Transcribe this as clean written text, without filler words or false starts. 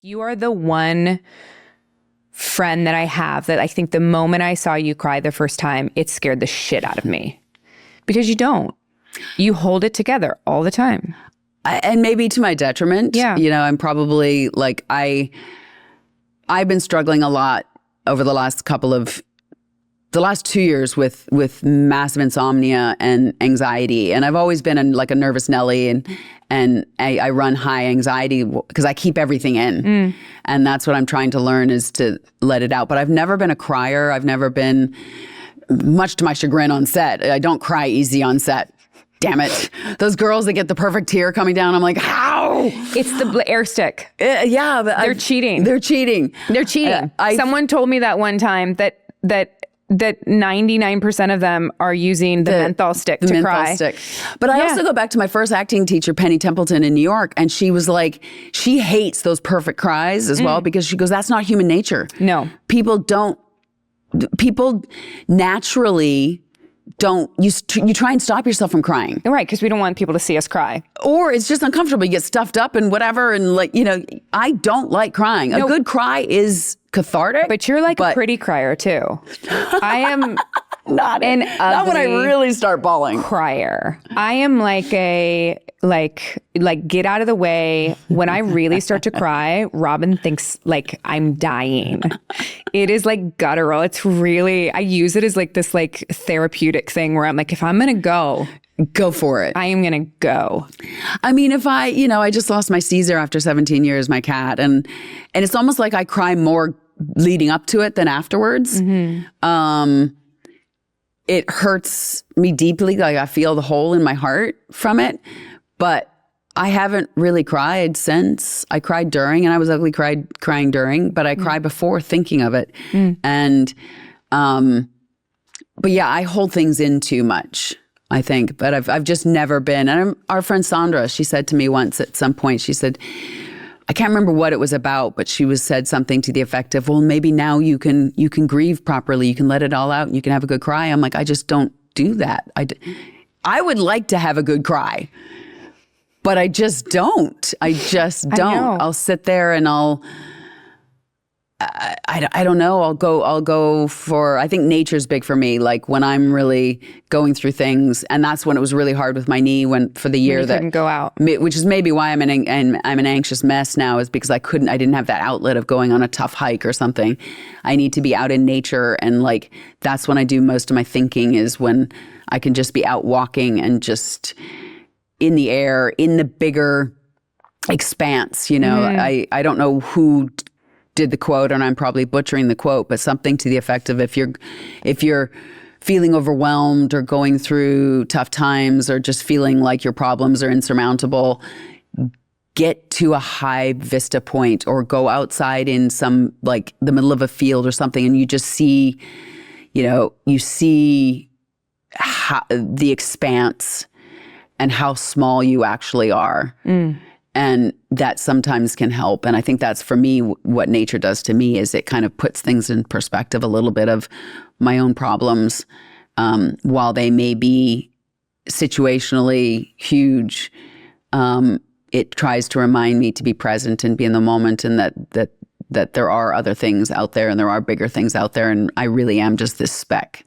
You are the one friend that I have that I think the moment I saw you cry the first time, it scared the shit out of me. Because you don't. You hold it together all the time. And maybe to my detriment. Yeah. You know, I'm probably like, I've been struggling a lot over the last 2 years with massive insomnia and anxiety. And I've always been a nervous Nelly, and I run high anxiety because I keep everything in. And that's what I'm trying to learn, is to let it out. But I've never been a crier. I've never been, much to my chagrin, on set. I don't cry easy on set. Damn it. Those girls that get the perfect tear coming down, I'm like, how? It's the air stick. Yeah. But They're cheating. They're cheating. They're cheating. Someone told me that one time that 99% of them are using the menthol stick to cry. But I also go back to my first acting teacher, Penny Templeton, in New York, and she was like, she hates those perfect cries as well, because she goes, that's not human nature. No. People naturally don't, you try and stop yourself from crying. Right, because we don't want people to see us cry. Or it's just uncomfortable. You get stuffed up and whatever, and I don't like crying. A good cry is cathartic. But you're like a pretty crier too. I am not when I really start bawling. Crier. I am like a get out of the way. When I really start to cry, Robin thinks like I'm dying. It is like guttural. It's really, I use it as like this like therapeutic thing where I'm like, if I'm gonna go for it. I am gonna go. I mean, if I just lost my Caesar after 17 years, my cat, and it's almost like I cry more leading up to it than afterwards. It hurts me deeply. Like, I feel the hole in my heart from it, but I haven't really cried since. I cried during, and I was ugly crying during, but I cried before thinking of it. And, but yeah, I hold things in too much, I think, but I've just never been. And our friend Sandra, she said to me once at some point, she said, I can't remember what it was about, but she said something to the effect of, well, maybe now you can grieve properly. You can let it all out and you can have a good cry. I'm like, I just don't do that. I would like to have a good cry, but I just don't. I don't. I'll sit there and I don't know. I'll go for, I think nature's big for me. Like when I'm really going through things, and that's when it was really hard with my knee for the year that couldn't go out, which is maybe why I'm an anxious mess now, is because I didn't have that outlet of going on a tough hike or something. I need to be out in nature, and like that's when I do most of my thinking, is when I can just be out walking and just in the air, in the bigger expanse. I don't know who did the quote, and I'm probably butchering the quote, but something to the effect of, if you're feeling overwhelmed or going through tough times or just feeling like your problems are insurmountable, get to a high vista point or go outside in some, like the middle of a field or something, and you just see, you see the expanse and how small you actually are. And that sometimes can help. And I think that's, for me, what nature does to me, is it kind of puts things in perspective a little bit of my own problems. While they may be situationally huge, it tries to remind me to be present and be in the moment, and that there are other things out there, and there are bigger things out there, and I really am just this speck.